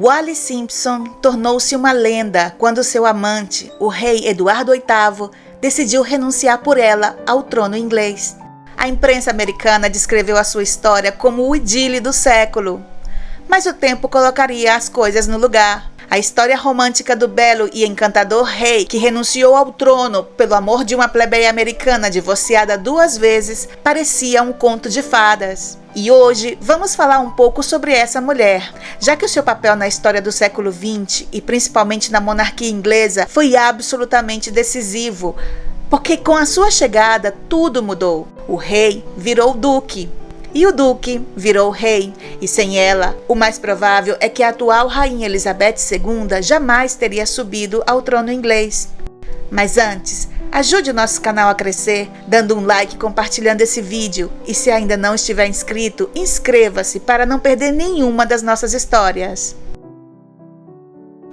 Wallis Simpson tornou-se uma lenda quando seu amante, o rei Eduardo VIII, decidiu renunciar por ela ao trono inglês. A imprensa americana descreveu a sua história como o idílio do século. Mas o tempo colocaria as coisas no lugar. A história romântica do belo e encantador rei que renunciou ao trono pelo amor de uma plebeia americana divorciada 2 vezes parecia um conto de fadas. E hoje vamos falar um pouco sobre essa mulher, já que o seu papel na história do século XX e principalmente na monarquia inglesa foi absolutamente decisivo, porque com a sua chegada tudo mudou. O rei virou duque. E o duque virou rei, e sem ela, o mais provável é que a atual rainha Elizabeth II jamais teria subido ao trono inglês. Mas antes, ajude o nosso canal a crescer, dando um like e compartilhando esse vídeo. E se ainda não estiver inscrito, inscreva-se para não perder nenhuma das nossas histórias.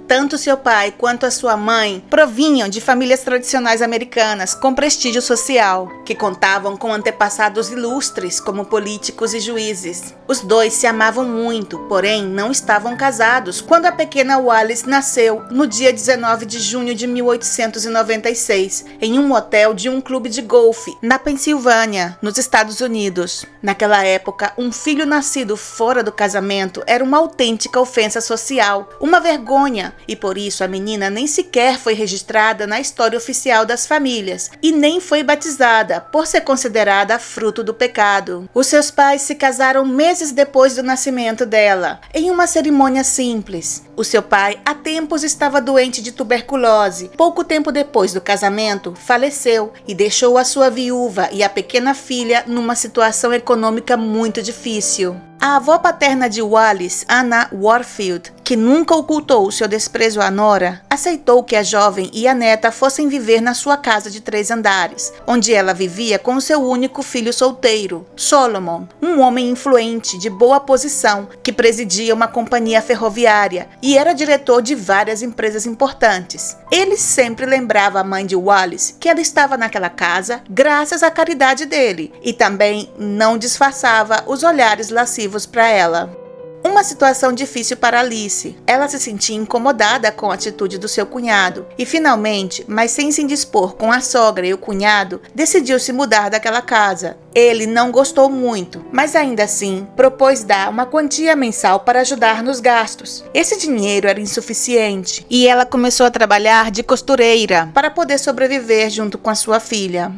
Tanto seu pai quanto a sua mãe provinham de famílias tradicionais americanas com prestígio social, que contavam com antepassados ilustres como políticos e juízes. Os dois se amavam muito, porém não estavam casados quando a pequena Wallis nasceu no dia 19 de junho de 1896, em um hotel de um clube de golfe, na Pensilvânia, nos Estados Unidos. Naquela época, um filho nascido fora do casamento era uma autêntica ofensa social, uma vergonha, e por isso a menina nem sequer foi registrada na história oficial das famílias e nem foi batizada, por ser considerada fruto do pecado. Os seus pais se casaram meses depois do nascimento dela, em uma cerimônia simples. O seu pai, há tempos, estava doente de tuberculose. Pouco tempo depois do casamento, faleceu e deixou a sua viúva e a pequena filha numa situação econômica muito difícil. A avó paterna de Wallis, Anna Warfield, que nunca ocultou o seu desprezo à nora, aceitou que a jovem e a neta fossem viver na sua casa de 3 andares, onde ela vivia com o seu único filho solteiro, Solomon, um homem influente de boa posição que presidia uma companhia ferroviária e era diretor de várias empresas importantes. Ele sempre lembrava a mãe de Wallis que ela estava naquela casa graças à caridade dele e também não disfarçava os olhares lascivos para ela. Uma situação difícil para Alice. Ela se sentia incomodada com a atitude do seu cunhado e finalmente, mas sem se indispor com a sogra e o cunhado, decidiu se mudar daquela casa. Ele não gostou muito, mas ainda assim propôs dar uma quantia mensal para ajudar nos gastos. Esse dinheiro era insuficiente e ela começou a trabalhar de costureira para poder sobreviver junto com a sua filha.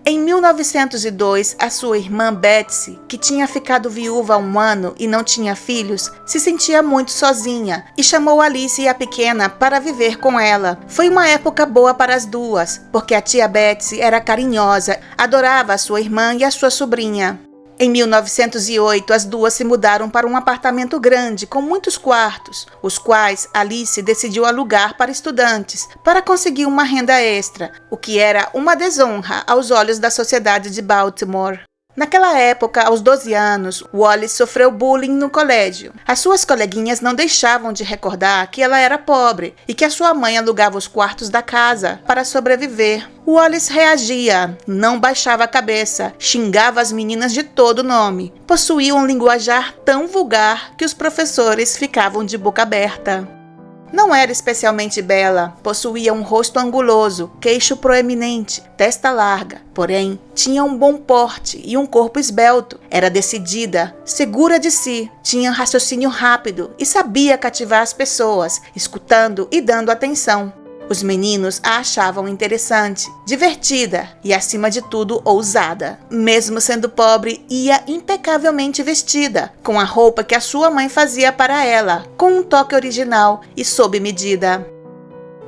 Em 1902, a sua irmã Betsy, que tinha ficado viúva há 1 ano e não tinha filhos, se sentia muito sozinha e chamou Alice e a pequena para viver com ela. Foi uma época boa para as duas, porque a tia Betsy era carinhosa, adorava a sua irmã e a sua sobrinha. Em 1908, as duas se mudaram para um apartamento grande com muitos quartos, os quais Alice decidiu alugar para estudantes, para conseguir uma renda extra, o que era uma desonra aos olhos da sociedade de Baltimore. Naquela época, aos 12 anos, Wallis sofreu bullying no colégio. As suas coleguinhas não deixavam de recordar que ela era pobre e que a sua mãe alugava os quartos da casa para sobreviver. Wallis reagia, não baixava a cabeça, xingava as meninas de todo nome. Possuía um linguajar tão vulgar que os professores ficavam de boca aberta. Não era especialmente bela, possuía um rosto anguloso, queixo proeminente, testa larga, porém tinha um bom porte e um corpo esbelto. Era decidida, segura de si, tinha raciocínio rápido e sabia cativar as pessoas, escutando e dando atenção. Os meninos a achavam interessante, divertida e, acima de tudo, ousada. Mesmo sendo pobre, ia impecavelmente vestida, com a roupa que a sua mãe fazia para ela, com um toque original e sob medida.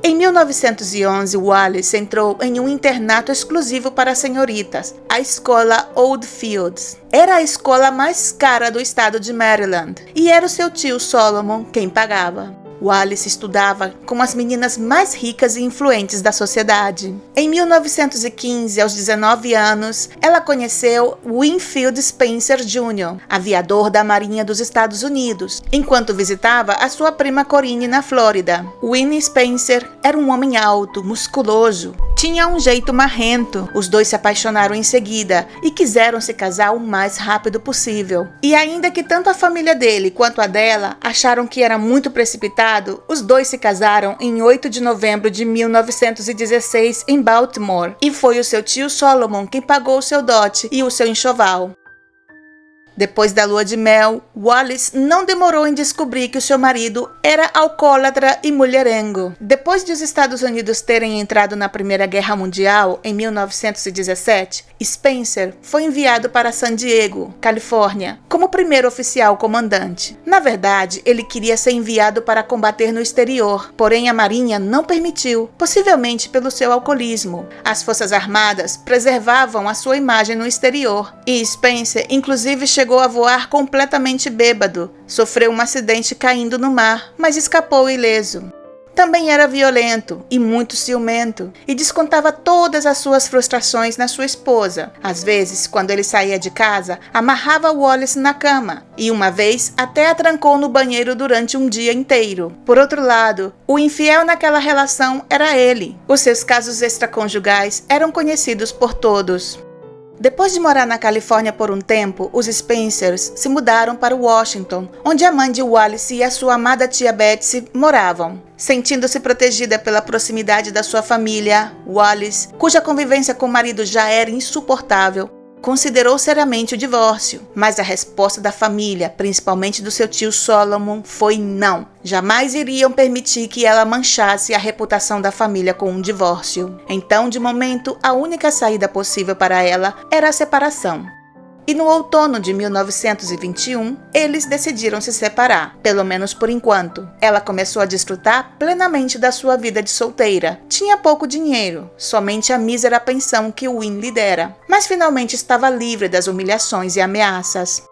Em 1911, Wallis entrou em um internato exclusivo para senhoritas, a escola Old Fields. Era a escola mais cara do estado de Maryland e era o seu tio Solomon quem pagava. Wallis estudava com as meninas mais ricas e influentes da sociedade. Em 1915, aos 19 anos, ela conheceu Winfield Spencer Jr., aviador da Marinha dos Estados Unidos, enquanto visitava a sua prima Corinne na Flórida. Winnie Spencer era um homem alto, musculoso, Tinha um jeito marrento. Os dois se apaixonaram em seguida e quiseram se casar o mais rápido possível. E ainda que tanto a família dele quanto a dela acharam que era muito precipitado, os dois se casaram em 8 de novembro de 1916 em Baltimore. E foi o seu tio Solomon quem pagou o seu dote e o seu enxoval. Depois da lua de mel, Wallis não demorou em descobrir que o seu marido era alcoólatra e mulherengo. Depois de os Estados Unidos terem entrado na Primeira Guerra Mundial, em 1917, Spencer foi enviado para San Diego, Califórnia, como primeiro oficial comandante. Na verdade, ele queria ser enviado para combater no exterior, porém a Marinha não permitiu, possivelmente pelo seu alcoolismo. As Forças Armadas preservavam a sua imagem no exterior, e Spencer inclusive chegou a voar completamente bêbado. Sofreu um acidente caindo no mar, mas escapou ileso. Também era violento e muito ciumento, e descontava todas as suas frustrações na sua esposa. Às vezes, quando ele saía de casa, amarrava Wallis na cama, e uma vez até a trancou no banheiro durante um dia inteiro. Por outro lado, o infiel naquela relação era ele. Os seus casos extraconjugais eram conhecidos por todos. Depois de morar na Califórnia por um tempo, os Spencers se mudaram para Washington, onde a mãe de Wallis e a sua amada tia Betsy moravam. Sentindo-se protegida pela proximidade da sua família, Wallis, cuja convivência com o marido já era insuportável, considerou seriamente o divórcio, mas a resposta da família, principalmente do seu tio Solomon, foi não. Jamais iriam permitir que ela manchasse a reputação da família com um divórcio. Então, de momento, a única saída possível para ela era a separação. E no outono de 1921, eles decidiram se separar, pelo menos por enquanto. Ela começou a desfrutar plenamente da sua vida de solteira. Tinha pouco dinheiro, somente a mísera pensão que Win lhe dera, mas finalmente estava livre das humilhações e ameaças.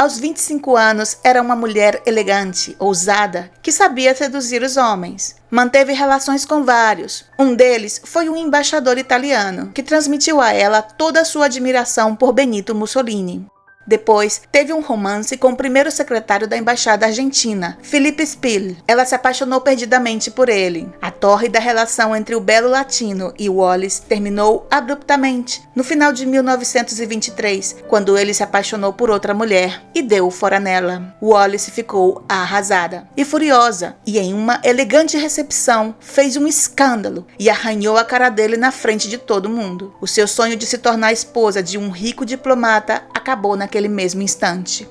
Aos 25 anos, era uma mulher elegante, ousada, que sabia seduzir os homens. Manteve relações com vários. Um deles foi um embaixador italiano, que transmitiu a ela toda a sua admiração por Benito Mussolini. Depois, teve um romance com o primeiro secretário da embaixada argentina, Felipe Spill. Ela se apaixonou perdidamente por ele. A tórrida relação entre o belo latino e Wallis terminou abruptamente, no final de 1923, quando ele se apaixonou por outra mulher e deu fora nela. Wallis ficou arrasada e furiosa, e em uma elegante recepção, fez um escândalo e arranhou a cara dele na frente de todo mundo. O seu sonho de se tornar esposa de um rico diplomata acabou naquele mesmo instante.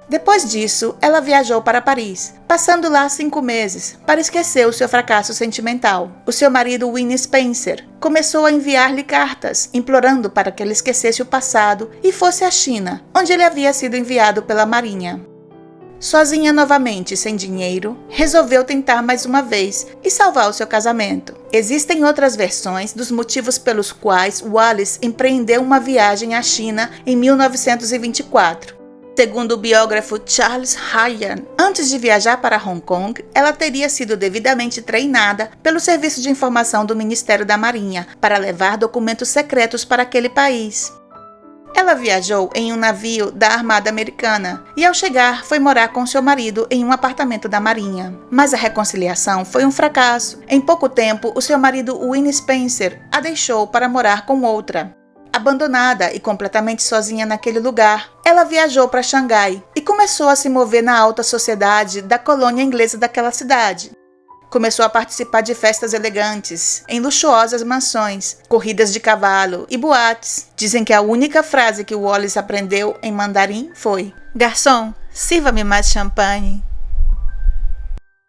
Depois disso, ela viajou para Paris, passando lá 5 meses, para esquecer o seu fracasso sentimental. O seu marido, Winnie Spencer, começou a enviar-lhe cartas, implorando para que ele esquecesse o passado e fosse à China, onde ele havia sido enviado pela Marinha. Sozinha novamente, sem dinheiro, resolveu tentar mais uma vez e salvar o seu casamento. Existem outras versões dos motivos pelos quais Wallis empreendeu uma viagem à China em 1924. Segundo o biógrafo Charles Ryan, antes de viajar para Hong Kong, ela teria sido devidamente treinada pelo Serviço de Informação do Ministério da Marinha para levar documentos secretos para aquele país. Ela viajou em um navio da Armada Americana e, ao chegar, foi morar com seu marido em um apartamento da Marinha. Mas a reconciliação foi um fracasso. Em pouco tempo, o seu marido, Winnie Spencer, a deixou para morar com outra. Abandonada e completamente sozinha naquele lugar, ela viajou para Xangai e começou a se mover na alta sociedade da colônia inglesa daquela cidade. Começou a participar de festas elegantes, em luxuosas mansões, corridas de cavalo e boates. Dizem que a única frase que Wallis aprendeu em mandarim foi: "Garçom, sirva-me mais champanhe."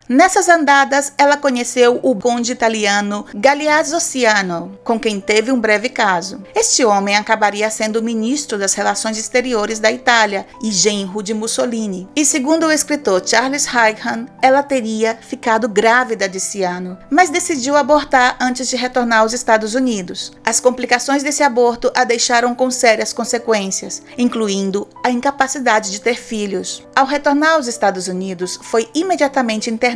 Nessas andadas, ela conheceu o conde italiano Galeazzo Ciano, com quem teve um breve caso. Este homem acabaria sendo o ministro das Relações Exteriores da Itália e genro de Mussolini. E segundo o escritor Charles Ryan, ela teria ficado grávida de Ciano, mas decidiu abortar antes de retornar aos Estados Unidos. As complicações desse aborto a deixaram com sérias consequências, incluindo a incapacidade de ter filhos. Ao retornar aos Estados Unidos, foi imediatamente internada.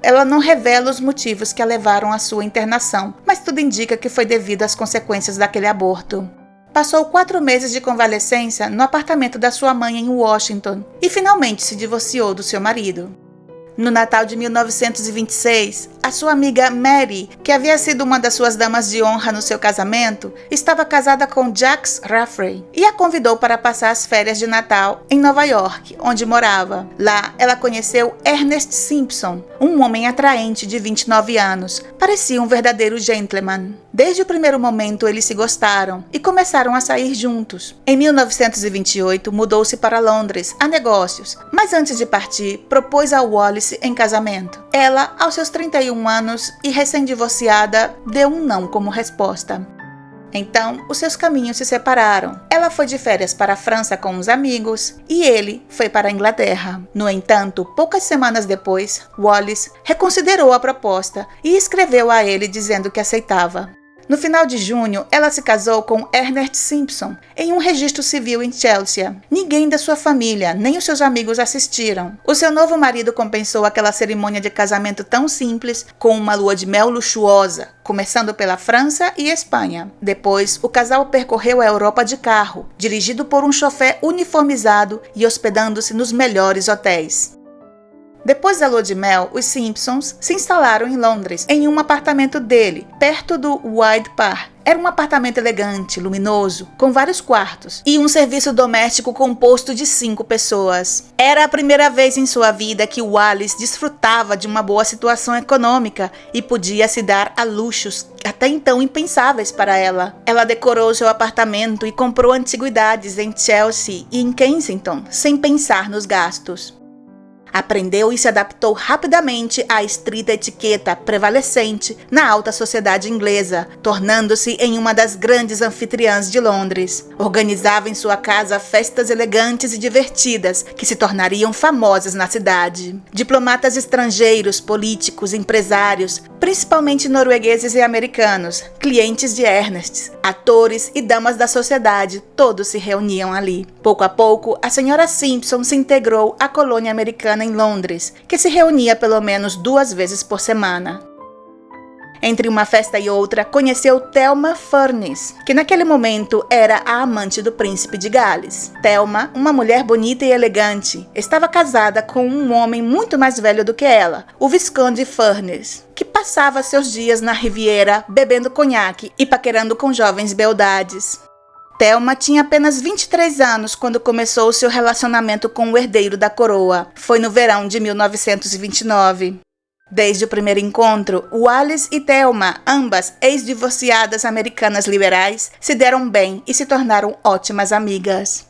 Ela não revela os motivos que a levaram à sua internação, mas tudo indica que foi devido às consequências daquele aborto. Passou 4 meses de convalescência no apartamento da sua mãe em Washington e finalmente se divorciou do seu marido. No Natal de 1926, a sua amiga Mary, que havia sido uma das suas damas de honra no seu casamento, estava casada com Jacques Raffray e a convidou para passar as férias de Natal em Nova York, onde morava. Lá, ela conheceu Ernest Simpson, um homem atraente de 29 anos. Parecia um verdadeiro gentleman. Desde o primeiro momento, eles se gostaram e começaram a sair juntos. Em 1928, mudou-se para Londres a negócios, mas antes de partir, propôs a Wallis em casamento. Ela, aos seus 31 anos e recém-divorciada, deu um não como resposta. Então, os seus caminhos se separaram. Ela foi de férias para a França com uns amigos e ele foi para a Inglaterra. No entanto, poucas semanas depois, Wallis reconsiderou a proposta e escreveu a ele dizendo que aceitava. No final de junho, ela se casou com Ernest Simpson em um registro civil em Chelsea. Ninguém da sua família, nem os seus amigos assistiram. O seu novo marido compensou aquela cerimônia de casamento tão simples com uma lua de mel luxuosa, começando pela França e Espanha. Depois, o casal percorreu a Europa de carro, dirigido por um chofé uniformizado e hospedando-se nos melhores hotéis. Depois da lua de mel, os Simpsons se instalaram em Londres, em um apartamento dele, perto do Hyde Park. Era um apartamento elegante, luminoso, com vários quartos e um serviço doméstico composto de 5 pessoas. Era a primeira vez em sua vida que Wallis desfrutava de uma boa situação econômica e podia se dar a luxos até então impensáveis para ela. Ela decorou seu apartamento e comprou antiguidades em Chelsea e em Kensington, sem pensar nos gastos. Aprendeu e se adaptou rapidamente à estrita etiqueta prevalecente na alta sociedade inglesa, tornando-se em uma das grandes anfitriãs de Londres. Organizava em sua casa festas elegantes e divertidas que se tornariam famosas na cidade. Diplomatas estrangeiros, políticos, empresários, principalmente noruegueses e americanos, clientes de Ernest, atores e damas da sociedade, todos se reuniam ali. Pouco a pouco, a senhora Simpson se integrou à colônia americana em Londres, que se reunia pelo menos 2 vezes por semana. Entre uma festa e outra, conheceu Thelma Furness, que naquele momento era a amante do príncipe de Gales. Thelma, uma mulher bonita e elegante, estava casada com um homem muito mais velho do que ela, o Visconde Furness, que passava seus dias na Riviera bebendo conhaque e paquerando com jovens beldades. Thelma tinha apenas 23 anos quando começou seu relacionamento com o herdeiro da coroa. Foi no verão de 1929. Desde o primeiro encontro, Wallis e Thelma, ambas ex-divorciadas americanas liberais, se deram bem e se tornaram ótimas amigas.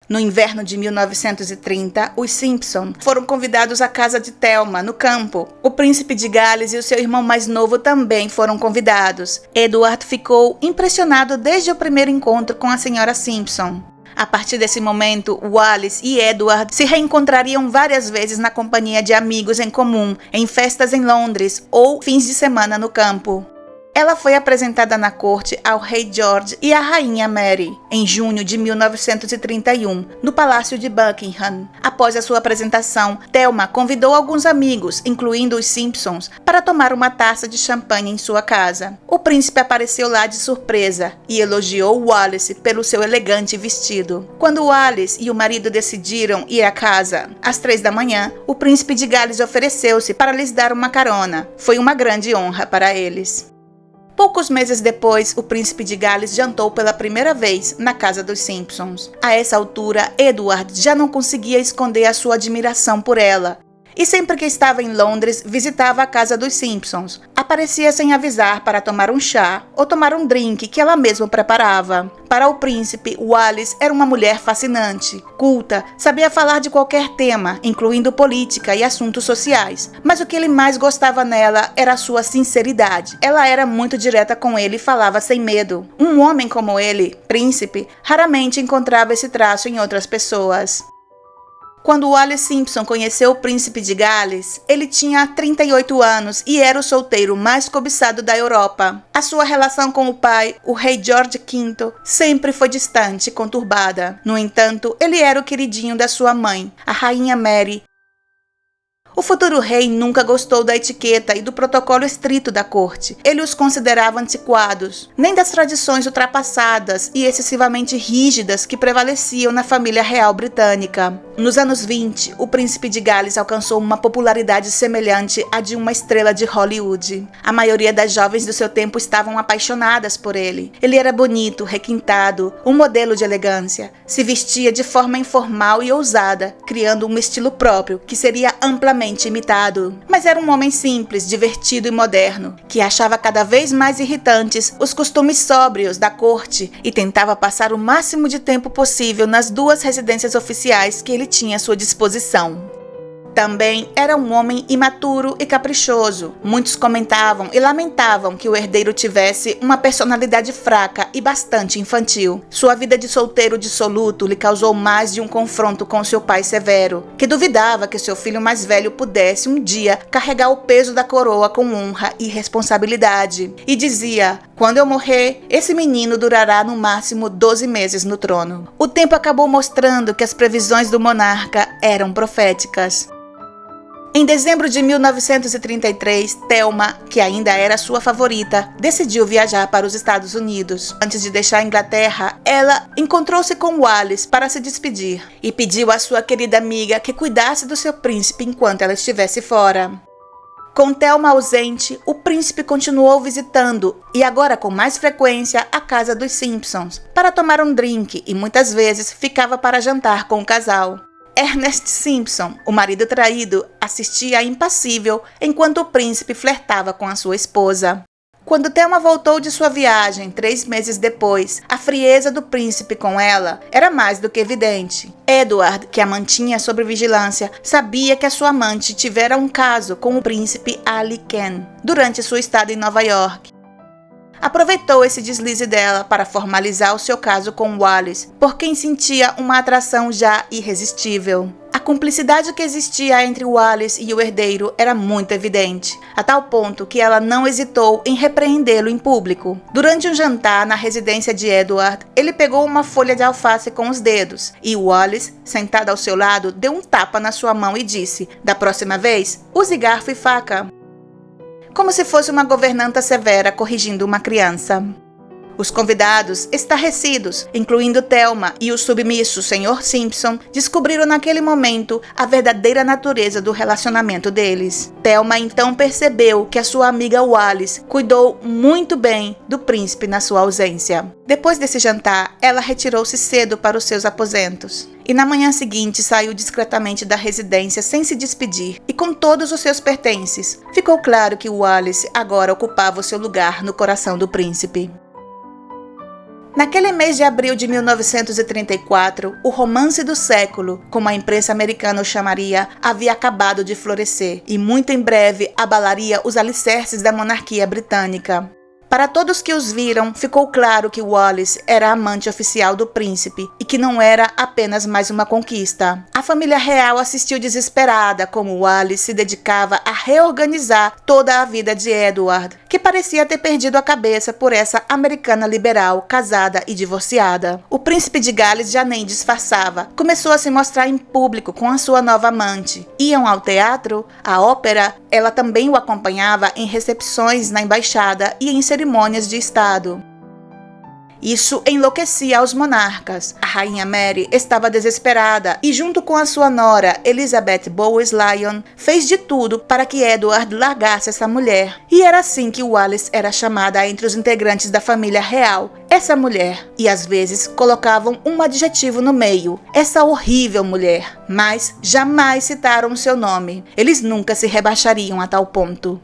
No inverno de 1930, os Simpson foram convidados à casa de Thelma, no campo. O príncipe de Gales e o seu irmão mais novo também foram convidados. Edward ficou impressionado desde o primeiro encontro com a senhora Simpson. A partir desse momento, Wallis e Edward se reencontrariam várias vezes na companhia de amigos em comum, em festas em Londres ou fins de semana no campo. Ela foi apresentada na corte ao rei George e à rainha Mary, em junho de 1931, no Palácio de Buckingham. Após a sua apresentação, Thelma convidou alguns amigos, incluindo os Simpsons, para tomar uma taça de champanhe em sua casa. O príncipe apareceu lá de surpresa e elogiou Wallis pelo seu elegante vestido. Quando Wallis e o marido decidiram ir à casa às 3 da manhã, o príncipe de Gales ofereceu-se para lhes dar uma carona. Foi uma grande honra para eles. Poucos meses depois, o príncipe de Gales jantou pela primeira vez na casa dos Simpsons. A essa altura, Edward já não conseguia esconder a sua admiração por ela. E sempre que estava em Londres, visitava a casa dos Simpsons. Aparecia sem avisar para tomar um chá ou tomar um drink que ela mesma preparava. Para o príncipe, Wallis era uma mulher fascinante, culta, sabia falar de qualquer tema, incluindo política e assuntos sociais. Mas o que ele mais gostava nela era a sua sinceridade. Ela era muito direta com ele e falava sem medo. Um homem como ele, príncipe, raramente encontrava esse traço em outras pessoas. Quando Wallis Simpson conheceu o príncipe de Gales, ele tinha 38 anos e era o solteiro mais cobiçado da Europa. A sua relação com o pai, o rei George V, sempre foi distante e conturbada. No entanto, ele era o queridinho da sua mãe, a rainha Mary. O futuro rei nunca gostou da etiqueta e do protocolo estrito da corte. Ele os considerava antiquados, nem das tradições ultrapassadas e excessivamente rígidas que prevaleciam na família real britânica. Nos anos 20, o príncipe de Gales alcançou uma popularidade semelhante à de uma estrela de Hollywood. A maioria das jovens do seu tempo estavam apaixonadas por ele. Ele era bonito, requintado, um modelo de elegância. Se vestia de forma informal e ousada, criando um estilo próprio que seria amplamente imitado. Mas era um homem simples, divertido e moderno, que achava cada vez mais irritantes os costumes sóbrios da corte e tentava passar o máximo de tempo possível nas 2 residências oficiais que ele tinha à sua disposição. Também era um homem imaturo e caprichoso. Muitos comentavam e lamentavam que o herdeiro tivesse uma personalidade fraca e bastante infantil. Sua vida de solteiro dissoluto lhe causou mais de um confronto com seu pai severo, que duvidava que seu filho mais velho pudesse um dia carregar o peso da coroa com honra e responsabilidade. E dizia: quando eu morrer, esse menino durará no máximo 12 meses no trono. O tempo acabou mostrando que as previsões do monarca eram proféticas. Em dezembro de 1933, Thelma, que ainda era sua favorita, decidiu viajar para os Estados Unidos. Antes de deixar a Inglaterra, ela encontrou-se com Wallace para se despedir e pediu à sua querida amiga que cuidasse do seu príncipe enquanto ela estivesse fora. Com Thelma ausente, o príncipe continuou visitando, e agora com mais frequência, a casa dos Simpsons, para tomar um drink e muitas vezes ficava para jantar com o casal. Ernest Simpson, o marido traído, assistia impassível enquanto o príncipe flertava com a sua esposa. Quando Thelma voltou de sua viagem 3 meses depois, a frieza do príncipe com ela era mais do que evidente. Edward, que a mantinha sob vigilância, sabia que a sua amante tivera um caso com o príncipe Ali Khan durante sua estada em Nova York. Aproveitou esse deslize dela para formalizar o seu caso com Wallace, por quem sentia uma atração já irresistível. A cumplicidade que existia entre Wallace e o herdeiro era muito evidente, a tal ponto que ela não hesitou em repreendê-lo em público. Durante um jantar na residência de Edward, ele pegou uma folha de alface com os dedos e Wallace, sentado ao seu lado, deu um tapa na sua mão e disse: "Da próxima vez, use garfo e faca." Como se fosse uma governanta severa corrigindo uma criança. Os convidados, estarrecidos, incluindo Thelma e o submisso Sr. Simpson, descobriram naquele momento a verdadeira natureza do relacionamento deles. Thelma então percebeu que a sua amiga Wallace cuidou muito bem do príncipe na sua ausência. Depois desse jantar, ela retirou-se cedo para os seus aposentos. E na manhã seguinte saiu discretamente da residência sem se despedir e com todos os seus pertences. Ficou claro que Wallace agora ocupava o seu lugar no coração do príncipe. Naquele mês de abril de 1934, o romance do século, como a imprensa americana o chamaria, havia acabado de florescer e muito em breve abalaria os alicerces da monarquia britânica. Para todos que os viram, ficou claro que Wallace era a amante oficial do príncipe e que não era apenas mais uma conquista. A família real assistiu desesperada como Wallace se dedicava a reorganizar toda a vida de Edward, que parecia ter perdido a cabeça por essa americana liberal, casada e divorciada. O príncipe de Gales já nem disfarçava, começou a se mostrar em público com a sua nova amante. Iam ao teatro, à ópera, ela também o acompanhava em recepções na embaixada e em cerimônias de Estado. Isso enlouquecia os monarcas. A rainha Mary estava desesperada e, junto com a sua nora, Elizabeth Bowes-Lyon, fez de tudo para que Edward largasse essa mulher. E era assim que Wallace era chamada entre os integrantes da família real, essa mulher. E às vezes colocavam um adjetivo no meio, essa horrível mulher. Mas jamais citaram seu nome. Eles nunca se rebaixariam a tal ponto.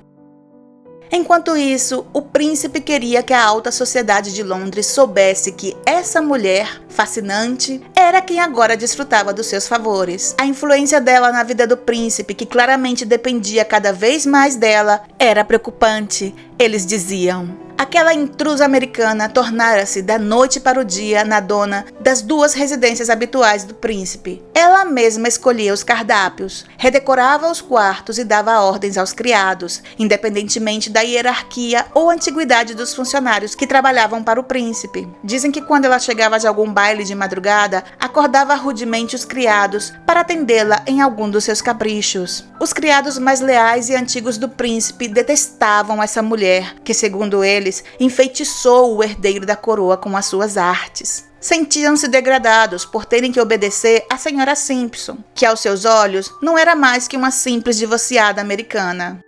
Enquanto isso, o príncipe queria que a alta sociedade de Londres soubesse que essa mulher, fascinante, era quem agora desfrutava dos seus favores. A influência dela na vida do príncipe, que claramente dependia cada vez mais dela, era preocupante, eles diziam. Aquela intrusa americana tornara-se da noite para o dia na dona das 2 residências habituais do príncipe. Ela mesma escolhia os cardápios, redecorava os quartos e dava ordens aos criados, independentemente da hierarquia ou antiguidade dos funcionários que trabalhavam para o príncipe. Dizem que quando ela chegava de algum baile de madrugada, acordava rudemente os criados para atendê-la em algum dos seus caprichos. Os criados mais leais e antigos do príncipe detestavam essa mulher, que, segundo eles, enfeitiçou o herdeiro da coroa com as suas artes. Sentiam-se degradados por terem que obedecer à senhora Simpson, que aos seus olhos não era mais que uma simples divorciada americana.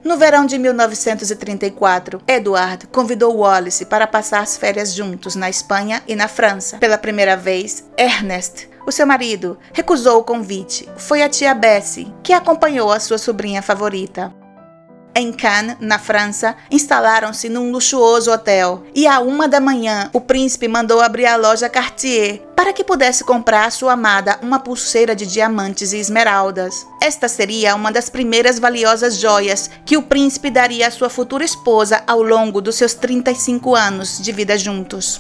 No verão de 1934, Edward convidou Wallis para passar as férias juntos na Espanha e na França. Pela primeira vez, Ernest, o seu marido, recusou o convite. Foi a tia Bessie que acompanhou a sua sobrinha favorita. Em Cannes, na França, instalaram-se num luxuoso hotel e à 1 da manhã o príncipe mandou abrir a loja Cartier para que pudesse comprar à sua amada uma pulseira de diamantes e esmeraldas. Esta seria uma das primeiras valiosas joias que o príncipe daria à sua futura esposa ao longo dos seus 35 anos de vida juntos.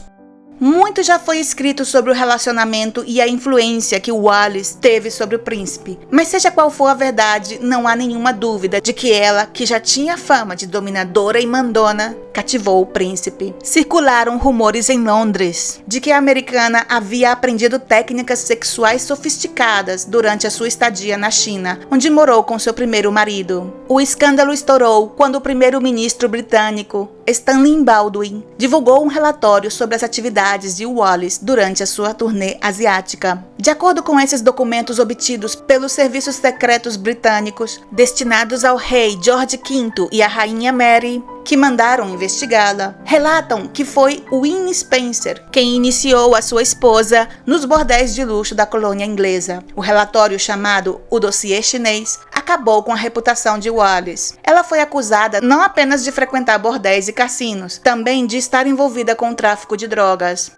Muito já foi escrito sobre o relacionamento e a influência que Wallis teve sobre o príncipe, mas seja qual for a verdade, não há nenhuma dúvida de que ela, que já tinha fama de dominadora e mandona, cativou o príncipe. Circularam rumores em Londres de que a americana havia aprendido técnicas sexuais sofisticadas durante a sua estadia na China, onde morou com seu primeiro marido. O escândalo estourou quando o primeiro-ministro britânico, Stanley Baldwin, divulgou um relatório sobre as atividades de Wallis durante a sua turnê asiática. De acordo com esses documentos obtidos pelos serviços secretos britânicos, destinados ao rei George V e à rainha Mary, que mandaram investigá-la, relatam que foi Winnie Spencer quem iniciou a sua esposa nos bordéis de luxo da colônia inglesa. O relatório, chamado O Dossiê Chinês, acabou com a reputação de Wallis. Ela foi acusada não apenas de frequentar bordéis e cassinos, também de estar envolvida com o tráfico de drogas.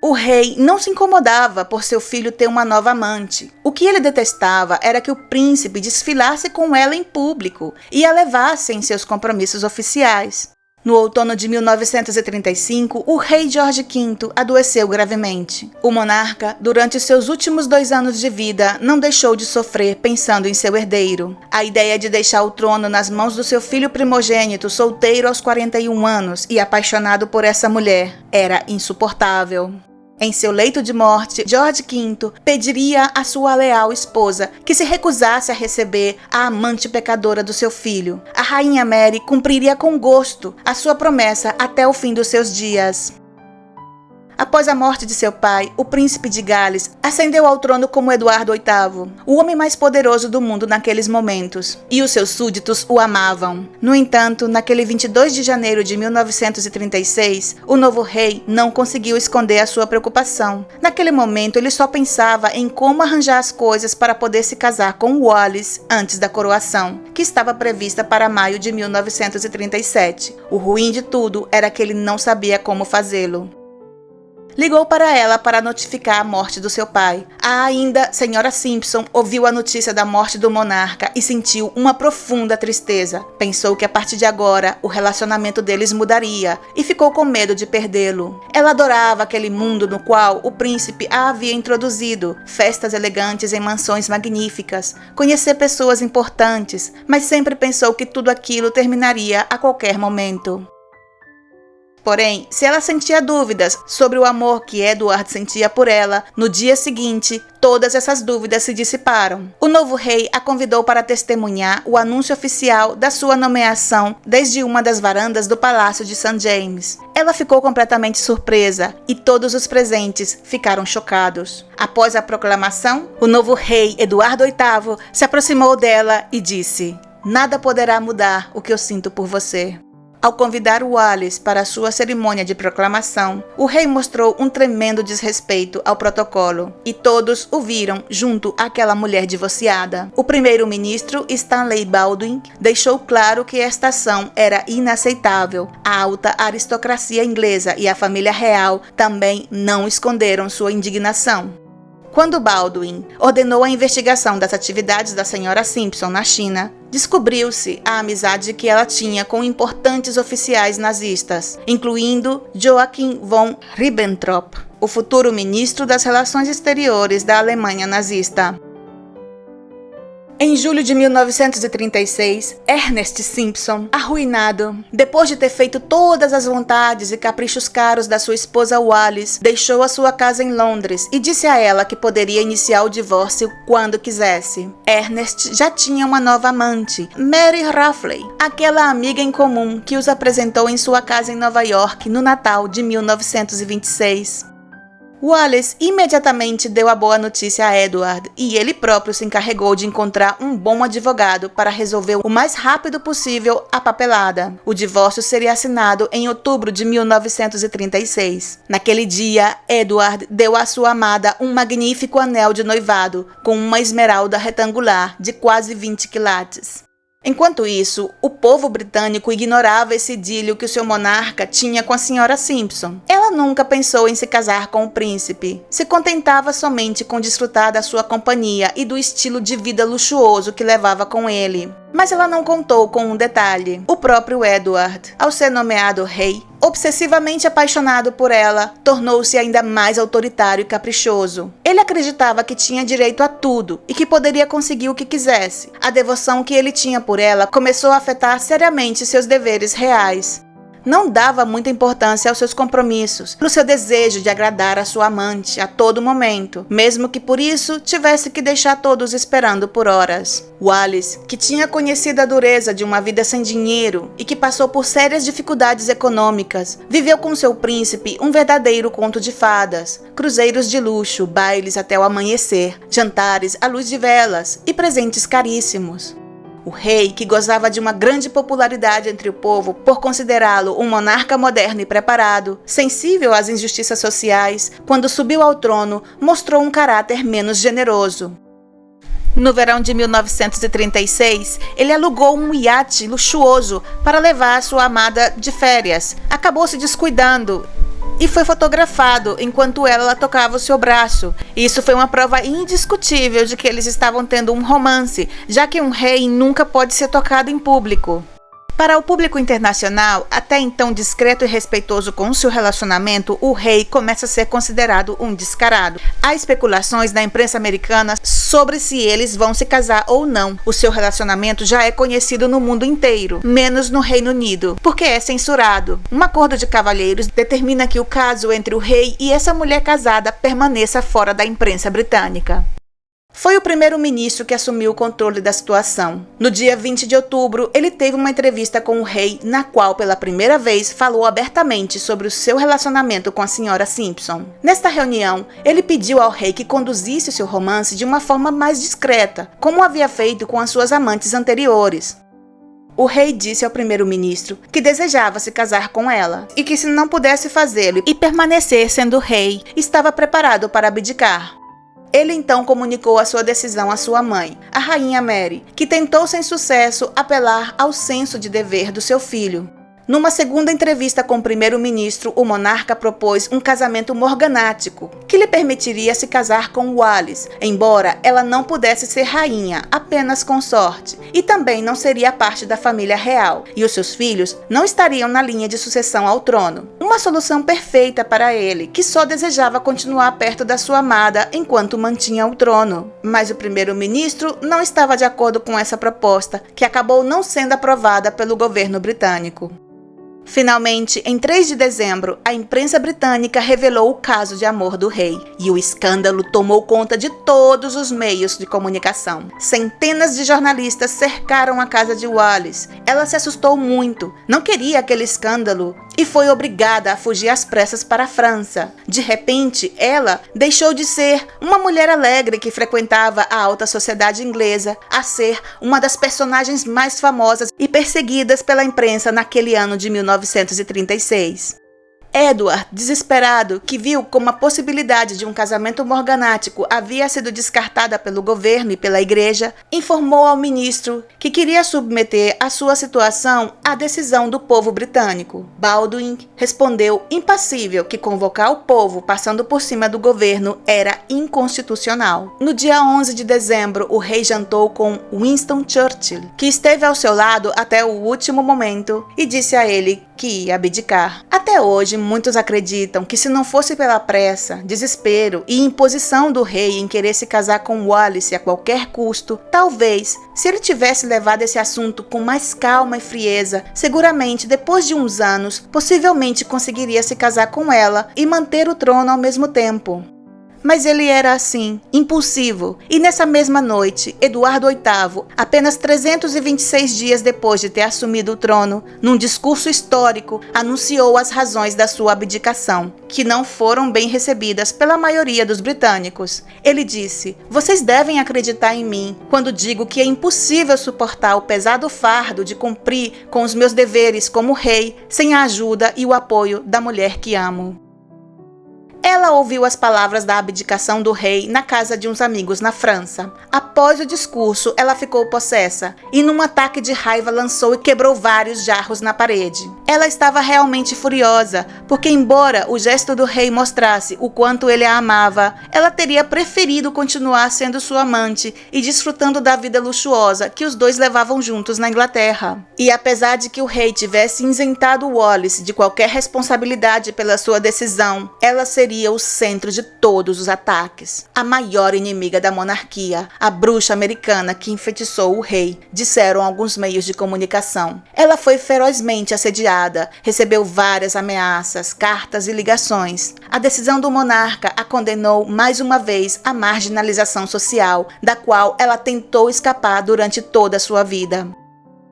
O rei não se incomodava por seu filho ter uma nova amante. O que ele detestava era que o príncipe desfilasse com ela em público e a levasse em seus compromissos oficiais. No outono de 1935, o rei George V adoeceu gravemente. O monarca, durante seus últimos 2 anos de vida, não deixou de sofrer pensando em seu herdeiro. A ideia de deixar o trono nas mãos do seu filho primogênito, solteiro aos 41 anos e apaixonado por essa mulher, era insuportável. Em seu leito de morte, George V pediria à sua leal esposa que se recusasse a receber a amante pecadora do seu filho. A rainha Mary cumpriria com gosto a sua promessa até o fim dos seus dias. Após a morte de seu pai, o príncipe de Gales ascendeu ao trono como Eduardo VIII, o homem mais poderoso do mundo naqueles momentos, e os seus súditos o amavam. No entanto, naquele 22 de janeiro de 1936, o novo rei não conseguiu esconder a sua preocupação. Naquele momento, ele só pensava em como arranjar as coisas para poder se casar com Wallis antes da coroação, que estava prevista para maio de 1937. O ruim de tudo era que ele não sabia como fazê-lo. Ligou para ela para notificar a morte do seu pai. A ainda senhora Simpson ouviu a notícia da morte do monarca e sentiu uma profunda tristeza. Pensou que a partir de agora o relacionamento deles mudaria e ficou com medo de perdê-lo. Ela adorava aquele mundo no qual o príncipe a havia introduzido, festas elegantes em mansões magníficas, conhecer pessoas importantes, mas sempre pensou que tudo aquilo terminaria a qualquer momento. Porém, se ela sentia dúvidas sobre o amor que Edward sentia por ela, no dia seguinte, todas essas dúvidas se dissiparam. O novo rei a convidou para testemunhar o anúncio oficial da sua nomeação desde uma das varandas do Palácio de St. James. Ela ficou completamente surpresa e todos os presentes ficaram chocados. Após a proclamação, o novo rei Eduardo VIII se aproximou dela e disse: "Nada poderá mudar o que eu sinto por você." Ao convidar Wallis para a sua cerimônia de proclamação, o rei mostrou um tremendo desrespeito ao protocolo, e todos o viram junto àquela mulher divorciada. O primeiro-ministro Stanley Baldwin deixou claro que esta ação era inaceitável. A alta aristocracia inglesa e a família real também não esconderam sua indignação. Quando Baldwin ordenou a investigação das atividades da senhora Simpson na China, descobriu-se a amizade que ela tinha com importantes oficiais nazistas, incluindo Joachim von Ribbentrop, o futuro ministro das Relações Exteriores da Alemanha nazista. Em julho de 1936, Ernest Simpson, arruinado, depois de ter feito todas as vontades e caprichos caros da sua esposa Wallis, deixou a sua casa em Londres e disse a ela que poderia iniciar o divórcio quando quisesse. Ernest já tinha uma nova amante, Mary Rafley, aquela amiga em comum que os apresentou em sua casa em Nova York no Natal de 1926. Wallis imediatamente deu a boa notícia a Edward e ele próprio se encarregou de encontrar um bom advogado para resolver o mais rápido possível a papelada. O divórcio seria assinado em outubro de 1936. Naquele dia, Edward deu à sua amada um magnífico anel de noivado com uma esmeralda retangular de quase 20 quilates. Enquanto isso, o povo britânico ignorava esse idílio que o seu monarca tinha com a senhora Simpson. Ela nunca pensou em se casar com o príncipe. Se contentava somente com desfrutar da sua companhia e do estilo de vida luxuoso que levava com ele. Mas ela não contou com um detalhe. O próprio Edward, ao ser nomeado rei, obsessivamente apaixonado por ela, tornou-se ainda mais autoritário e caprichoso. Ele acreditava que tinha direito a tudo e que poderia conseguir o que quisesse. A devoção que ele tinha por ela começou a afetar seriamente seus deveres reais. Não dava muita importância aos seus compromissos, no seu desejo de agradar a sua amante a todo momento, mesmo que por isso tivesse que deixar todos esperando por horas. Wallis, que tinha conhecido a dureza de uma vida sem dinheiro e que passou por sérias dificuldades econômicas, viveu com seu príncipe um verdadeiro conto de fadas, cruzeiros de luxo, bailes até o amanhecer, jantares à luz de velas e presentes caríssimos. O rei, que gozava de uma grande popularidade entre o povo por considerá-lo um monarca moderno e preparado, sensível às injustiças sociais, quando subiu ao trono, mostrou um caráter menos generoso. No verão de 1936, ele alugou um iate luxuoso para levar a sua amada de férias. Acabou se descuidando e foi fotografado enquanto ela tocava o seu braço. Isso foi uma prova indiscutível de que eles estavam tendo um romance, já que um rei nunca pode ser tocado em público. Para o público internacional, até então discreto e respeitoso com seu relacionamento, o rei começa a ser considerado um descarado. Há especulações na imprensa americana sobre se eles vão se casar ou não. O seu relacionamento já é conhecido no mundo inteiro, menos no Reino Unido, porque é censurado. Um acordo de cavalheiros determina que o caso entre o rei e essa mulher casada permaneça fora da imprensa britânica. Foi o primeiro-ministro que assumiu o controle da situação. No dia 20 de outubro, ele teve uma entrevista com o rei, na qual, pela primeira vez, falou abertamente sobre o seu relacionamento com a senhora Simpson. Nesta reunião, ele pediu ao rei que conduzisse o seu romance de uma forma mais discreta, como havia feito com as suas amantes anteriores. O rei disse ao primeiro-ministro que desejava se casar com ela e que, se não pudesse fazê-lo e permanecer sendo rei, estava preparado para abdicar. Ele então comunicou a sua decisão à sua mãe, a rainha Mary, que tentou sem sucesso apelar ao senso de dever do seu filho. Numa segunda entrevista com o primeiro-ministro, o monarca propôs um casamento morganático, que lhe permitiria se casar com Wallis, embora ela não pudesse ser rainha, apenas consorte, e também não seria parte da família real, e os seus filhos não estariam na linha de sucessão ao trono. Uma solução perfeita para ele, que só desejava continuar perto da sua amada enquanto mantinha o trono. Mas o primeiro-ministro não estava de acordo com essa proposta, que acabou não sendo aprovada pelo governo britânico. Finalmente, em 3 de dezembro, a imprensa britânica revelou o caso de amor do rei, e o escândalo tomou conta de todos os meios de comunicação. Centenas de jornalistas cercaram a casa de Wallis. Ela se assustou muito, não queria aquele escândalo e foi obrigada a fugir às pressas para a França. De repente, ela deixou de ser uma mulher alegre que frequentava a alta sociedade inglesa a ser uma das personagens mais famosas e perseguidas pela imprensa naquele ano de 1936. Edward, desesperado, que viu como a possibilidade de um casamento morganático havia sido descartada pelo governo e pela igreja, informou ao ministro que queria submeter a sua situação à decisão do povo britânico. Baldwin respondeu impassível que convocar o povo passando por cima do governo era inconstitucional. No dia 11 de dezembro, o rei jantou com Winston Churchill, que esteve ao seu lado até o último momento, e disse a ele que ia abdicar. Até hoje, muitos acreditam que se não fosse pela pressa, desespero e imposição do rei em querer se casar com Wallis a qualquer custo, talvez, se ele tivesse levado esse assunto com mais calma e frieza, seguramente depois de uns anos, possivelmente conseguiria se casar com ela e manter o trono ao mesmo tempo. Mas ele era assim, impulsivo, e nessa mesma noite, Eduardo VIII, apenas 326 dias depois de ter assumido o trono, num discurso histórico, anunciou as razões da sua abdicação, que não foram bem recebidas pela maioria dos britânicos. Ele disse: "Vocês devem acreditar em mim quando digo que é impossível suportar o pesado fardo de cumprir com os meus deveres como rei sem a ajuda e o apoio da mulher que amo." Ela ouviu as palavras da abdicação do rei na casa de uns amigos na França. Após o discurso, ela ficou possessa e, num ataque de raiva, lançou e quebrou vários jarros na parede. Ela estava realmente furiosa, porque, embora o gesto do rei mostrasse o quanto ele a amava, ela teria preferido continuar sendo sua amante e desfrutando da vida luxuosa que os dois levavam juntos na Inglaterra. E apesar de que o rei tivesse isentado Wallis de qualquer responsabilidade pela sua decisão, ela seria o centro de todos os ataques. A maior inimiga da monarquia, a bruxa americana que enfeitiçou o rei, disseram alguns meios de comunicação. Ela foi ferozmente assediada, recebeu várias ameaças, cartas e ligações. A decisão do monarca a condenou mais uma vez à marginalização social, da qual ela tentou escapar durante toda a sua vida.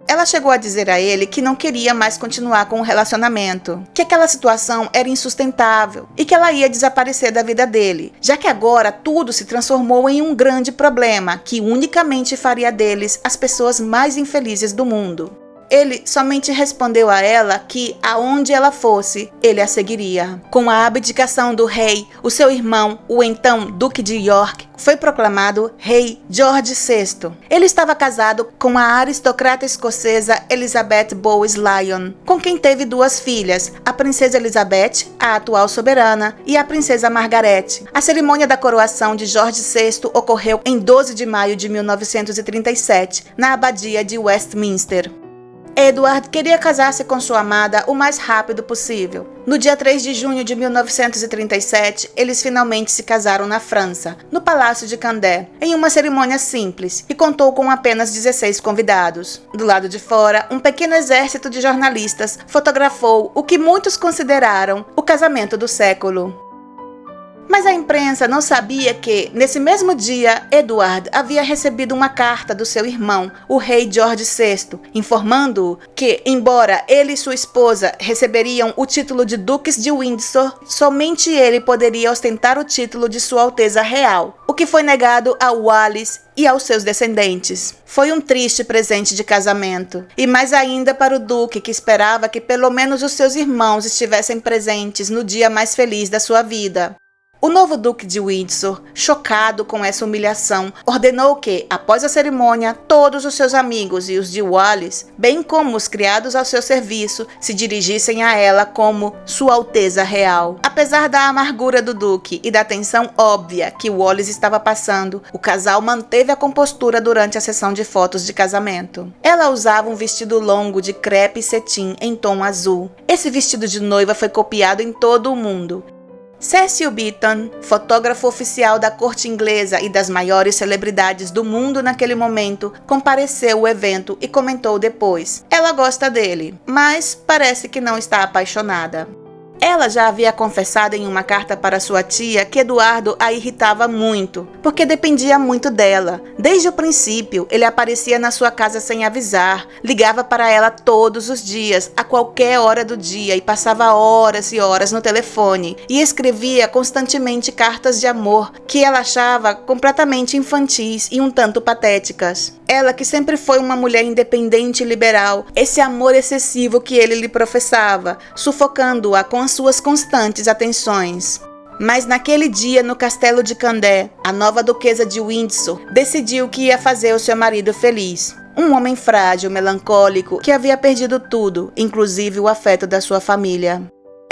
Ela chegou a dizer a ele que não queria mais continuar com o relacionamento, que aquela situação era insustentável e que ela ia desaparecer da vida dele, já que agora tudo se transformou em um grande problema que unicamente faria deles as pessoas mais infelizes do mundo. Ele somente respondeu a ela que, aonde ela fosse, ele a seguiria. Com a abdicação do rei, o seu irmão, o então Duque de York, foi proclamado rei George VI. Ele estava casado com a aristocrata escocesa Elizabeth Bowes-Lyon, com quem teve duas filhas, a princesa Elizabeth, a atual soberana, e a princesa Margaret. A cerimônia da coroação de George VI ocorreu em 12 de maio de 1937, na abadia de Westminster. Edward queria casar-se com sua amada o mais rápido possível. No dia 3 de junho de 1937, eles finalmente se casaram na França, no Palácio de Candé, em uma cerimônia simples, e contou com apenas 16 convidados. Do lado de fora, um pequeno exército de jornalistas fotografou o que muitos consideraram o casamento do século. Mas a imprensa não sabia que, nesse mesmo dia, Edward havia recebido uma carta do seu irmão, o rei George VI, informando-o que, embora ele e sua esposa receberiam o título de Duques de Windsor, somente ele poderia ostentar o título de Sua Alteza Real, o que foi negado a Wallis e aos seus descendentes. Foi um triste presente de casamento, e mais ainda para o duque, que esperava que pelo menos os seus irmãos estivessem presentes no dia mais feliz da sua vida. O novo Duque de Windsor, chocado com essa humilhação, ordenou que, após a cerimônia, todos os seus amigos e os de Wallis, bem como os criados ao seu serviço, se dirigissem a ela como Sua Alteza Real. Apesar da amargura do Duque e da tensão óbvia que Wallis estava passando, o casal manteve a compostura durante a sessão de fotos de casamento. Ela usava um vestido longo de crepe e cetim em tom azul. Esse vestido de noiva foi copiado em todo o mundo. Cecil Beaton, fotógrafo oficial da corte inglesa e das maiores celebridades do mundo naquele momento, compareceu ao evento e comentou depois: "Ela gosta dele, mas parece que não está apaixonada." Ela já havia confessado em uma carta para sua tia que Eduardo a irritava muito, porque dependia muito dela. Desde o princípio, ele aparecia na sua casa sem avisar, ligava para ela todos os dias, a qualquer hora do dia, e passava horas e horas no telefone, e escrevia constantemente cartas de amor que ela achava completamente infantis e um tanto patéticas. Ela, que sempre foi uma mulher independente e liberal, esse amor excessivo que ele lhe professava, sufocando-a com as suas constantes atenções. Mas naquele dia, no castelo de Candé, a nova duquesa de Windsor decidiu que ia fazer o seu marido feliz. Um homem frágil, melancólico, que havia perdido tudo, inclusive o afeto da sua família.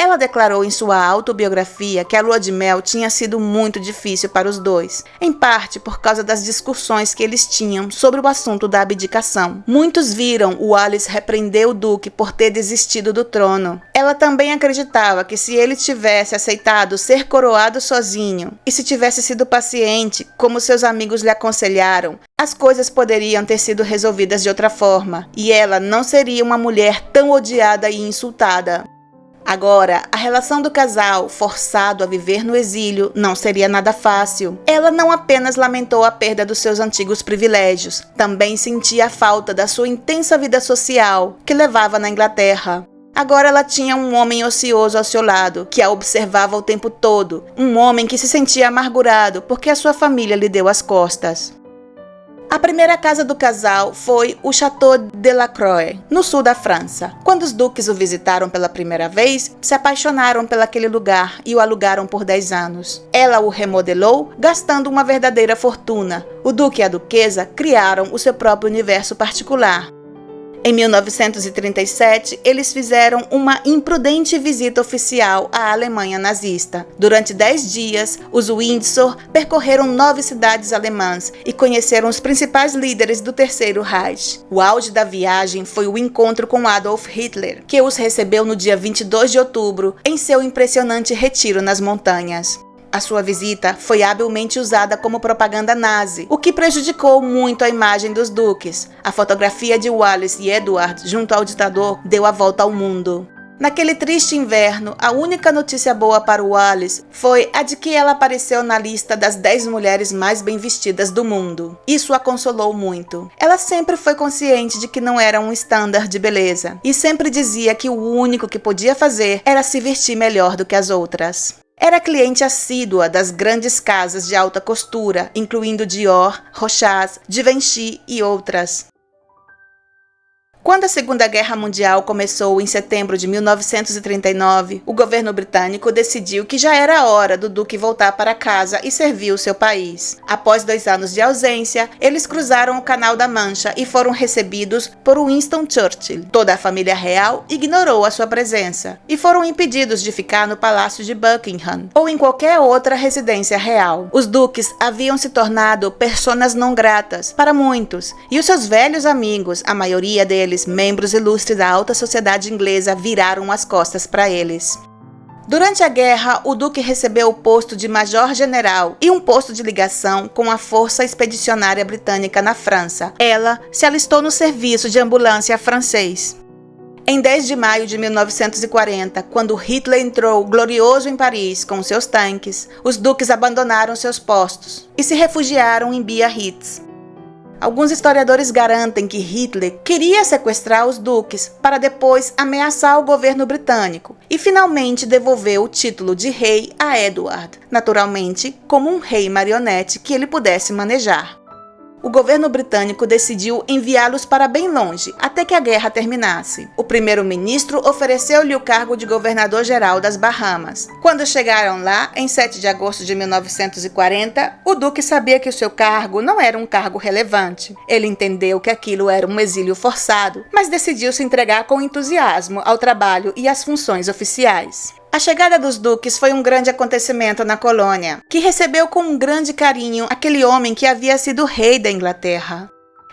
Ela declarou em sua autobiografia que a lua de mel tinha sido muito difícil para os dois, em parte por causa das discussões que eles tinham sobre o assunto da abdicação. Muitos viram Wallis repreender o duque por ter desistido do trono. Ela também acreditava que se ele tivesse aceitado ser coroado sozinho e se tivesse sido paciente, como seus amigos lhe aconselharam, as coisas poderiam ter sido resolvidas de outra forma, e ela não seria uma mulher tão odiada e insultada. Agora, a relação do casal, forçado a viver no exílio, não seria nada fácil. Ela não apenas lamentou a perda dos seus antigos privilégios, também sentia a falta da sua intensa vida social, que levava na Inglaterra. Agora ela tinha um homem ocioso ao seu lado, que a observava o tempo todo, um homem que se sentia amargurado porque a sua família lhe deu as costas. A primeira casa do casal foi o Château de la Croix, no sul da França. Quando os duques o visitaram pela primeira vez, se apaixonaram pelaquele lugar e o alugaram por 10 anos. Ela o remodelou, gastando uma verdadeira fortuna. O duque e a duquesa criaram o seu próprio universo particular. Em 1937, eles fizeram uma imprudente visita oficial à Alemanha nazista. Durante 10 dias, os Windsor percorreram 9 cidades alemãs e conheceram os principais líderes do Terceiro Reich. O auge da viagem foi o encontro com Adolf Hitler, que os recebeu no dia 22 de outubro em seu impressionante retiro nas montanhas. A sua visita foi habilmente usada como propaganda nazi, o que prejudicou muito a imagem dos duques. A fotografia de Wallis e Edward junto ao ditador deu a volta ao mundo. Naquele triste inverno, a única notícia boa para Wallis foi a de que ela apareceu na lista das 10 mulheres mais bem vestidas do mundo. Isso a consolou muito. Ela sempre foi consciente de que não era um estándar de beleza e sempre dizia que o único que podia fazer era se vestir melhor do que as outras. Era cliente assídua das grandes casas de alta costura, incluindo Dior, Rochas, Givenchy e outras. Quando a Segunda Guerra Mundial começou em setembro de 1939, o governo britânico decidiu que já era hora do duque voltar para casa e servir o seu país. Após 2 anos de ausência, eles cruzaram o Canal da Mancha e foram recebidos por Winston Churchill. Toda a família real ignorou a sua presença e foram impedidos de ficar no Palácio de Buckingham ou em qualquer outra residência real. Os duques haviam se tornado personas não gratas para muitos, e os seus velhos amigos, a maioria deles membros ilustres da alta sociedade inglesa, viraram as costas para eles. Durante a guerra, o duque recebeu o posto de major-general e um posto de ligação com a Força Expedicionária Britânica na França. Ela se alistou no serviço de ambulância francês. Em 10 de maio de 1940, quando Hitler entrou glorioso em Paris com seus tanques, os duques abandonaram seus postos e se refugiaram em Biarritz. Alguns historiadores garantem que Hitler queria sequestrar os duques para depois ameaçar o governo britânico e finalmente devolver o título de rei a Edward, naturalmente como um rei marionete que ele pudesse manejar. O governo britânico decidiu enviá-los para bem longe, até que a guerra terminasse. O primeiro-ministro ofereceu-lhe o cargo de governador-geral das Bahamas. Quando chegaram lá, em 7 de agosto de 1940, o duque sabia que o seu cargo não era um cargo relevante. Ele entendeu que aquilo era um exílio forçado, mas decidiu se entregar com entusiasmo ao trabalho e às funções oficiais. A chegada dos duques foi um grande acontecimento na colônia, que recebeu com um grande carinho aquele homem que havia sido rei da Inglaterra.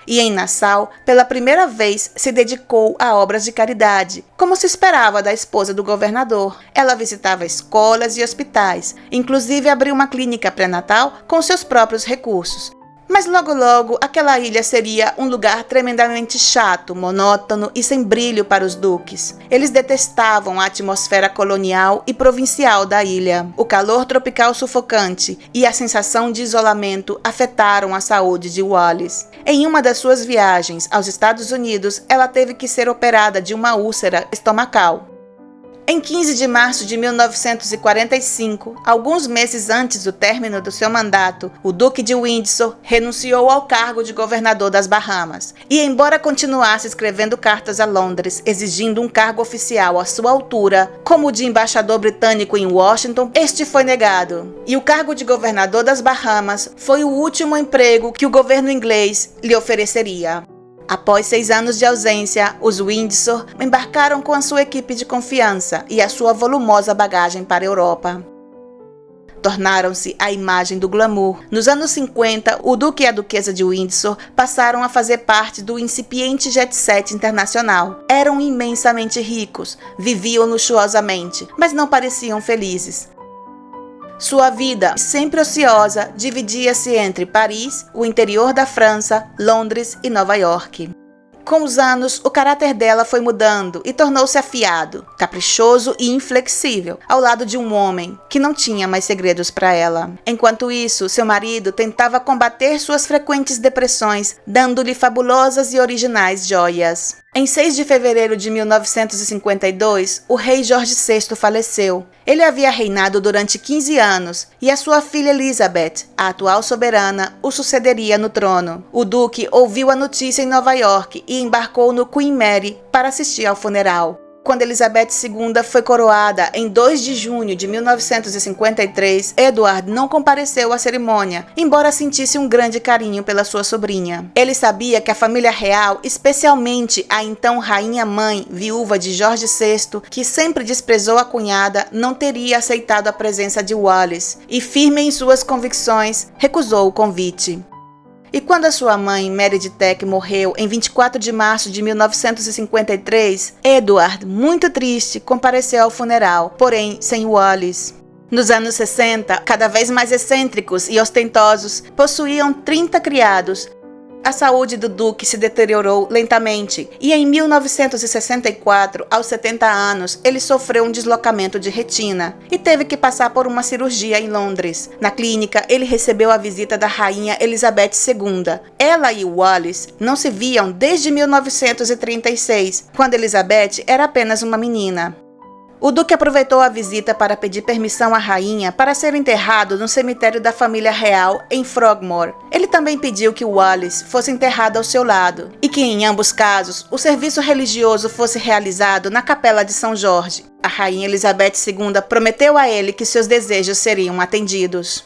E em Nassau, pela primeira vez, se dedicou a obras de caridade, como se esperava da esposa do governador. Ela visitava escolas e hospitais, inclusive abriu uma clínica pré-natal com seus próprios recursos. Mas logo logo, aquela ilha seria um lugar tremendamente chato, monótono e sem brilho para os duques. Eles detestavam a atmosfera colonial e provincial da ilha. O calor tropical sufocante e a sensação de isolamento afetaram a saúde de Wallis. Em uma das suas viagens aos Estados Unidos, ela teve que ser operada de uma úlcera estomacal. Em 15 de março de 1945, alguns meses antes do término do seu mandato, o Duque de Windsor renunciou ao cargo de governador das Bahamas. E, embora continuasse escrevendo cartas a Londres, exigindo um cargo oficial à sua altura, como o de embaixador britânico em Washington, este foi negado. E o cargo de governador das Bahamas foi o último emprego que o governo inglês lhe ofereceria. Após 6 anos de ausência, os Windsor embarcaram com a sua equipe de confiança e a sua volumosa bagagem para a Europa. Tornaram-se a imagem do glamour. Nos anos 50, o Duque e a Duquesa de Windsor passaram a fazer parte do incipiente jet set internacional. Eram imensamente ricos, viviam luxuosamente, mas não pareciam felizes. Sua vida, sempre ociosa, dividia-se entre Paris, o interior da França, Londres e Nova York. Com os anos, o caráter dela foi mudando e tornou-se afiado, caprichoso e inflexível, ao lado de um homem que não tinha mais segredos para ela. Enquanto isso, seu marido tentava combater suas frequentes depressões, dando-lhe fabulosas e originais joias. Em 6 de fevereiro de 1952, o rei Jorge VI faleceu. Ele havia reinado durante 15 anos e a sua filha Elizabeth, a atual soberana, o sucederia no trono. O duque ouviu a notícia em Nova York e embarcou no Queen Mary para assistir ao funeral. Quando Elizabeth II foi coroada em 2 de junho de 1953, Edward não compareceu à cerimônia, embora sentisse um grande carinho pela sua sobrinha. Ele sabia que a família real, especialmente a então rainha-mãe, viúva de Jorge VI, que sempre desprezou a cunhada, não teria aceitado a presença de Wallis e, firme em suas convicções, recusou o convite. E quando a sua mãe, Mary de Teck, morreu em 24 de março de 1953, Edward, muito triste, compareceu ao funeral, porém sem Wallis. Nos anos 60, cada vez mais excêntricos e ostentosos, possuíam 30 criados. A saúde do duque se deteriorou lentamente e em 1964, aos 70 anos, ele sofreu um deslocamento de retina e teve que passar por uma cirurgia em Londres. Na clínica, ele recebeu a visita da rainha Elizabeth II. Ela e Wallis não se viam desde 1936, quando Elizabeth era apenas uma menina. O duque aproveitou a visita para pedir permissão à rainha para ser enterrado no cemitério da família real em Frogmore. Ele também pediu que Wallis fosse enterrado ao seu lado e que, em ambos casos, o serviço religioso fosse realizado na Capela de São Jorge. A rainha Elizabeth II prometeu a ele que seus desejos seriam atendidos.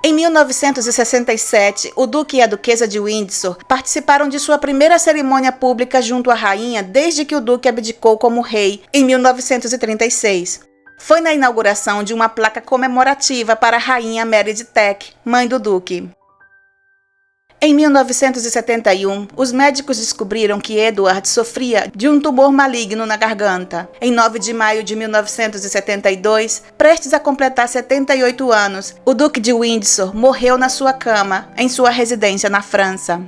Em 1967, o Duque e a Duquesa de Windsor participaram de sua primeira cerimônia pública junto à rainha desde que o Duque abdicou como rei, em 1936. Foi na inauguração de uma placa comemorativa para a rainha Mary de Teck, mãe do Duque. Em 1971, os médicos descobriram que Edward sofria de um tumor maligno na garganta. Em 9 de maio de 1972, prestes a completar 78 anos, o Duque de Windsor morreu na sua cama, em sua residência na França.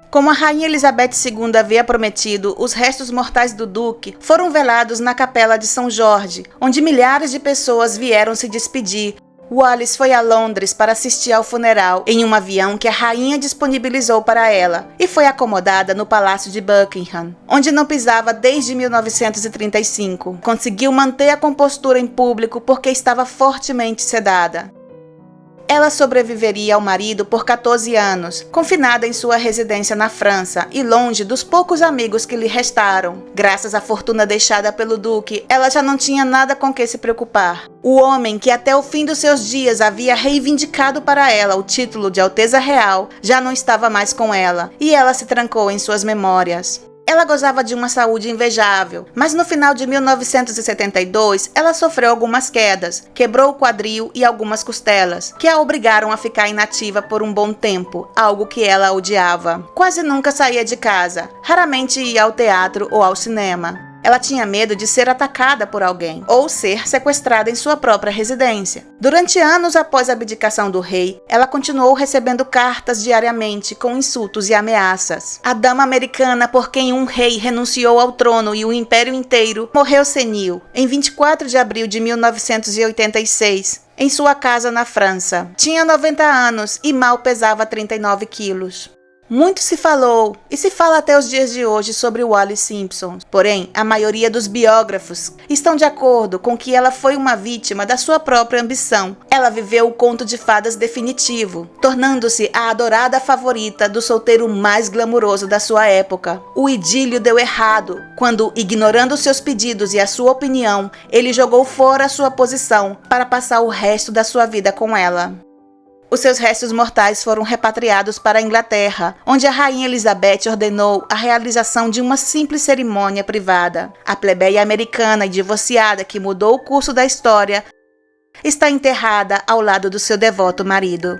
Como a rainha Elizabeth II havia prometido, os restos mortais do duque foram velados na Capela de São Jorge, onde milhares de pessoas vieram se despedir. Wallis foi a Londres para assistir ao funeral em um avião que a rainha disponibilizou para ela e foi acomodada no Palácio de Buckingham, onde não pisava desde 1935. Conseguiu manter a compostura em público porque estava fortemente sedada. Ela sobreviveria ao marido por 14 anos, confinada em sua residência na França e longe dos poucos amigos que lhe restaram. Graças à fortuna deixada pelo duque, ela já não tinha nada com que se preocupar. O homem que até o fim dos seus dias havia reivindicado para ela o título de Alteza Real já não estava mais com ela, e ela se trancou em suas memórias. Ela gozava de uma saúde invejável, mas no final de 1972, ela sofreu algumas quedas, quebrou o quadril e algumas costelas, que a obrigaram a ficar inativa por um bom tempo, algo que ela odiava. Quase nunca saía de casa, raramente ia ao teatro ou ao cinema. Ela tinha medo de ser atacada por alguém ou ser sequestrada em sua própria residência. Durante anos após a abdicação do rei, ela continuou recebendo cartas diariamente com insultos e ameaças. A dama americana por quem um rei renunciou ao trono e o império inteiro morreu senil em 24 de abril de 1986. Em sua casa na França. Tinha 90 anos e mal pesava 39 quilos. Muito se falou, e se fala até os dias de hoje, sobre Wallis Simpson. Porém, a maioria dos biógrafos estão de acordo com que ela foi uma vítima da sua própria ambição. Ela viveu o conto de fadas definitivo, tornando-se a adorada favorita do solteiro mais glamuroso da sua época. O idílio deu errado, quando, ignorando seus pedidos e a sua opinião, ele jogou fora a sua posição para passar o resto da sua vida com ela. Os seus restos mortais foram repatriados para a Inglaterra, onde a rainha Elizabeth ordenou a realização de uma simples cerimônia privada. A plebeia americana e divorciada que mudou o curso da história está enterrada ao lado do seu devoto marido.